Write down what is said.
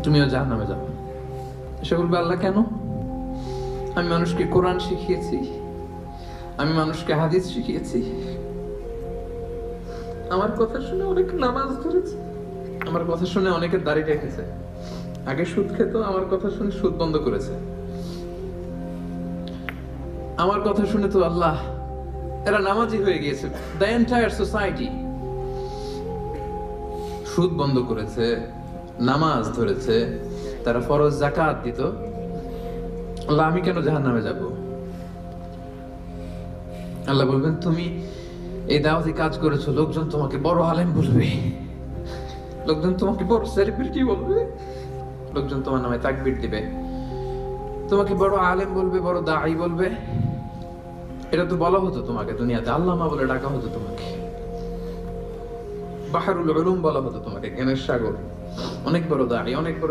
তুমিও জাহান্নামে যাবে। সে বলবে, আল্লাহ কেন? আমি মানুষকে কোরআন শিখিয়েছি, আমি মানুষকে হাদিস শিখিয়েছি, আমার কথা শুনে অনেক নামাজ ধরেছে, আমার কথা শুনে অনেকের দাড়ি রেখেছে, আগে সুদ খেত, আমার কথা শুনে সুদ বন্ধ করেছে, আমার কথা শুনে তো আল্লাহ এরা নামাজি হয়ে গিয়েছে। দ্য এন্টায়ার সোসাইটি সুদ বন্ধ করেছে, নামাজ ধরেছে, তারা ফরজ যাকাত দিত, আল্লাহ আমি কেন জাহান্নামে যাব? আল্লাহ বলবেন, তুমি এই দাওয়াতি কাজ করেছো, লোকজন তোমাকে বড় আলেম বলবে, লোকজন তোমাকে বড় সেলিব্রিটি বলবে, লোকজন তোমার নামে তাকবীর দিবে, তোমাকে বড় আলেম বলবে, বড় দাঈ বলবে। এটা তো বলা হতো তোমাকে দুনিয়াতে, আল্লামা বলে ডাকা হতো তোমাকে, বাহরুল উলুম বলা হতো তোমাকে, জ্ঞানের সাগর, অনেক বড় দাঈ, অনেক বড়